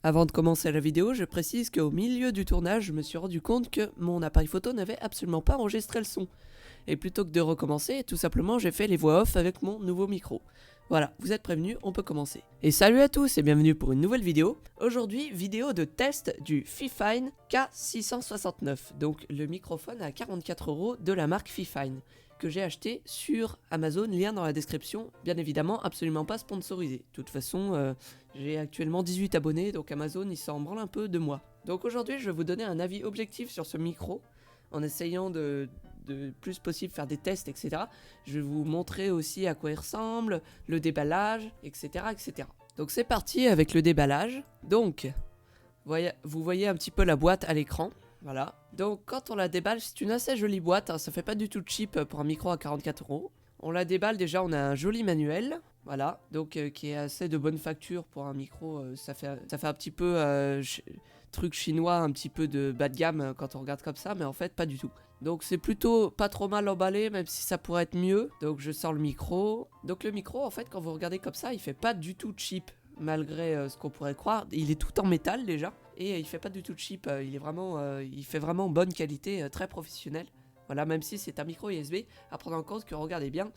Avant de commencer la vidéo, je précise qu'au milieu du tournage, je me suis rendu compte que mon appareil photo n'avait absolument pas enregistré le son. Et plutôt que de recommencer, tout simplement j'ai fait les voix off avec mon nouveau micro. Voilà, vous êtes prévenus, on peut commencer. Et salut à tous et bienvenue pour une nouvelle vidéo. Aujourd'hui, vidéo de test du Fifine K669, donc le microphone à 44 € de la marque Fifine, que j'ai acheté sur Amazon, lien dans la description, bien évidemment absolument pas sponsorisé. De toute façon, j'ai actuellement 18 abonnés, donc Amazon il s'en branle un peu de moi. Donc aujourd'hui, je vais vous donner un avis objectif sur ce micro, en essayant de plus possible faire des tests, etc. Je vais vous montrer aussi à quoi il ressemble, le déballage, etc. etc. Donc c'est parti avec le déballage. Donc, vous voyez un petit peu la boîte à l'écran. Voilà. Donc quand on la déballe, c'est une assez jolie boîte, hein, ça fait pas du tout cheap pour un micro à 44 €. On la déballe déjà, on a un joli manuel. Voilà, donc qui est assez de bonne facture pour un micro, ça fait un petit peu truc chinois, un petit peu de bas de gamme quand on regarde comme ça, mais en fait pas du tout. Donc c'est plutôt pas trop mal emballé, même si ça pourrait être mieux. Donc je sors le micro. Donc le micro, en fait, quand vous regardez comme ça, il fait pas du tout cheap, malgré ce qu'on pourrait croire. Il est tout en métal déjà, et il fait pas du tout cheap. Il fait vraiment bonne qualité, très professionnel. Voilà, même si c'est un micro USB, à prendre en compte que regardez bien.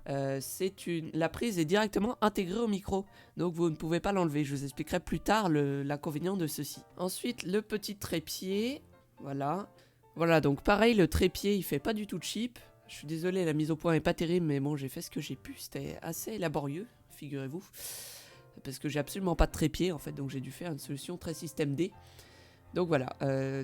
La prise est directement intégrée au micro, donc vous ne pouvez pas l'enlever. Je vous expliquerai plus tard l'inconvénient de ceci. Ensuite, le petit trépied, voilà. Voilà, donc pareil, le trépied, il fait pas du tout cheap. Je suis désolé, la mise au point est pas terrible, mais bon, j'ai fait ce que j'ai pu. C'était assez laborieux, figurez-vous, parce que j'ai absolument pas de trépied en fait, donc j'ai dû faire une solution très système D. Donc voilà,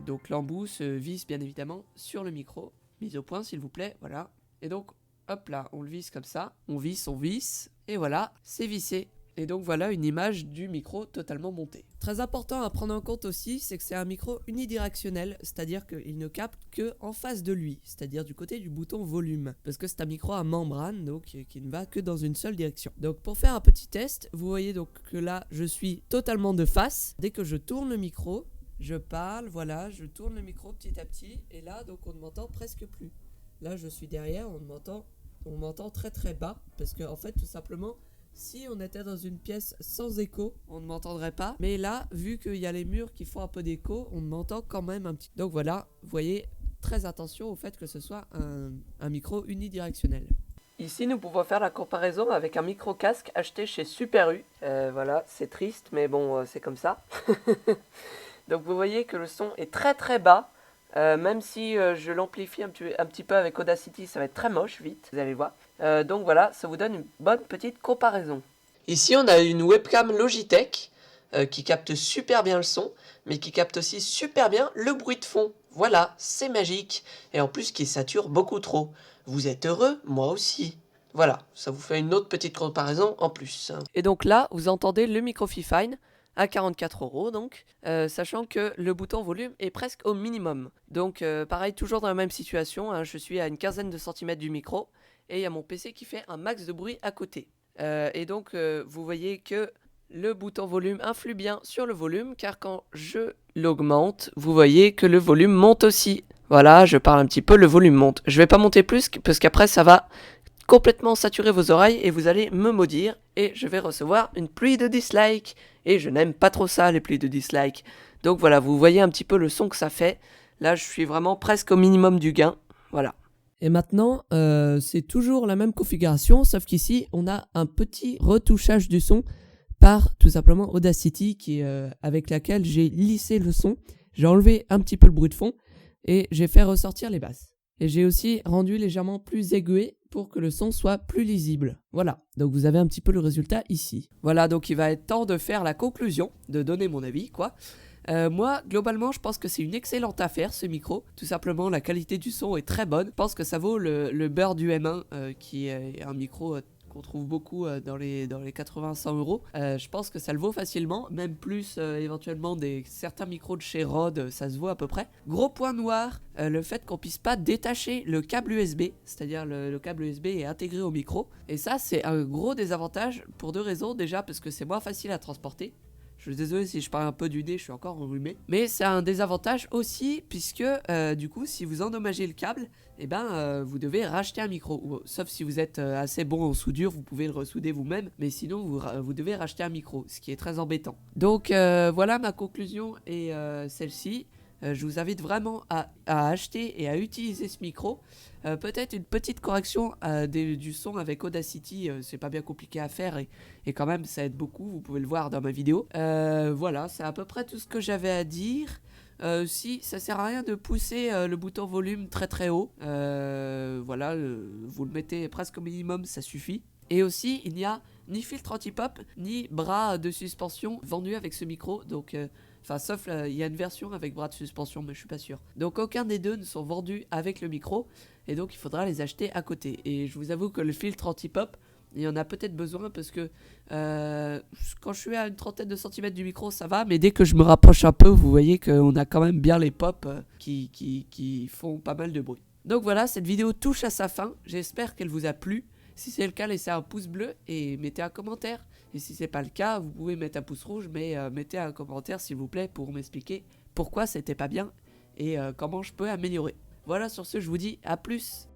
donc l'embout se visse bien évidemment sur le micro. Mise au point, s'il vous plaît, voilà. Et donc hop là, on le visse comme ça, on visse, et voilà, c'est vissé. Et donc voilà une image du micro totalement monté. Très important à prendre en compte aussi, c'est que c'est un micro unidirectionnel, c'est-à-dire qu'il ne capte que en face de lui, c'est-à-dire du côté du bouton volume, parce que c'est un micro à membrane, donc qui ne va que dans une seule direction. Donc pour faire un petit test, vous voyez donc que là, je suis totalement de face. Dès que je tourne le micro, je parle, voilà, je tourne le micro petit à petit, et là, donc on ne m'entend presque plus. Là, je suis derrière, on m'entend très très bas, parce que en fait, tout simplement, si on était dans une pièce sans écho, on ne m'entendrait pas. Mais là, vu qu'il y a les murs qui font un peu d'écho, on m'entend quand même un petit. Donc voilà, vous voyez, très attention au fait que ce soit un micro unidirectionnel. Ici, nous pouvons faire la comparaison avec un micro casque acheté chez Super U. Voilà, c'est triste, mais bon, c'est comme ça. Donc vous voyez que le son est très très bas. Même si je l'amplifie un petit peu avec Audacity, ça va être très moche vite, vous allez voir. Donc voilà, ça vous donne une bonne petite comparaison. Ici, on a une webcam Logitech qui capte super bien le son, mais qui capte aussi super bien le bruit de fond. Voilà, c'est magique. Et en plus, qui sature beaucoup trop. Vous êtes heureux? Moi aussi. Voilà, ça vous fait une autre petite comparaison en plus. Et donc là, vous entendez le micro Fifine à 44 € donc, sachant que le bouton volume est presque au minimum. Donc pareil, toujours dans la même situation, hein, je suis à une quinzaine de centimètres du micro, et il y a mon PC qui fait un max de bruit à côté. Et donc vous voyez que le bouton volume influe bien sur le volume, car quand je l'augmente, vous voyez que le volume monte aussi. Voilà, je parle un petit peu, le volume monte. Je vais pas monter plus, parce qu'après ça va complètement saturer vos oreilles et vous allez me maudire, et je vais recevoir une pluie de dislikes. Et je n'aime pas trop ça, les pluies de dislikes. Donc voilà, vous voyez un petit peu le son que ça fait. Là, je suis vraiment presque au minimum du gain. Voilà. Et maintenant, c'est toujours la même configuration, sauf qu'ici, on a un petit retouchage du son par tout simplement Audacity, avec laquelle j'ai lissé le son. J'ai enlevé un petit peu le bruit de fond et j'ai fait ressortir les basses. Et j'ai aussi rendu légèrement plus aiguë pour que le son soit plus lisible. Voilà, donc vous avez un petit peu le résultat ici. Voilà, donc il va être temps de faire la conclusion, de donner mon avis, quoi. Moi, globalement, je pense que c'est une excellente affaire, ce micro. Tout simplement, la qualité du son est très bonne. Je pense que ça vaut le beurre du M1, qui est un micro qu'on trouve beaucoup dans les 80-100 €. Je pense que ça le vaut facilement, même plus éventuellement certains micros de chez Rode, ça se vaut à peu près. Gros point noir, le fait qu'on puisse pas détacher le câble USB, c'est-à-dire le câble USB est intégré au micro. Et ça, c'est un gros désavantage pour deux raisons. Déjà, parce que c'est moins facile à transporter. Je suis désolé si je parle un peu du nez, je suis encore enrhumé. Mais c'est un désavantage aussi, puisque du coup, si vous endommagez le câble, eh ben, vous devez racheter un micro. Sauf si vous êtes assez bon en soudure, vous pouvez le ressouder vous-même. Mais sinon, vous devez racheter un micro, ce qui est très embêtant. Donc voilà, ma conclusion est celle-ci. Je vous invite vraiment à acheter et à utiliser ce micro. Peut-être une petite correction du son avec Audacity, c'est pas bien compliqué à faire et quand même ça aide beaucoup, vous pouvez le voir dans ma vidéo. Voilà, c'est à peu près tout ce que j'avais à dire. Si ça sert à rien de pousser le bouton volume très très haut, voilà, vous le mettez presque au minimum, ça suffit. Et aussi, il n'y a ni filtre anti-pop, ni bras de suspension vendus avec ce micro, donc enfin, sauf, il y a une version avec bras de suspension, mais je suis pas sûr. Donc aucun des deux ne sont vendus avec le micro, et donc il faudra les acheter à côté. Et je vous avoue que le filtre anti-pop, il y en a peut-être besoin parce que quand je suis à une trentaine de centimètres du micro, ça va, mais dès que je me rapproche un peu, vous voyez qu'on a quand même bien les pops qui font pas mal de bruit. Donc voilà, cette vidéo touche à sa fin, j'espère qu'elle vous a plu. Si c'est le cas, laissez un pouce bleu et mettez un commentaire. Et si c'est pas le cas, vous pouvez mettre un pouce rouge, mais mettez un commentaire s'il vous plaît pour m'expliquer pourquoi c'était pas bien et comment je peux améliorer. Voilà, sur ce, je vous dis à plus.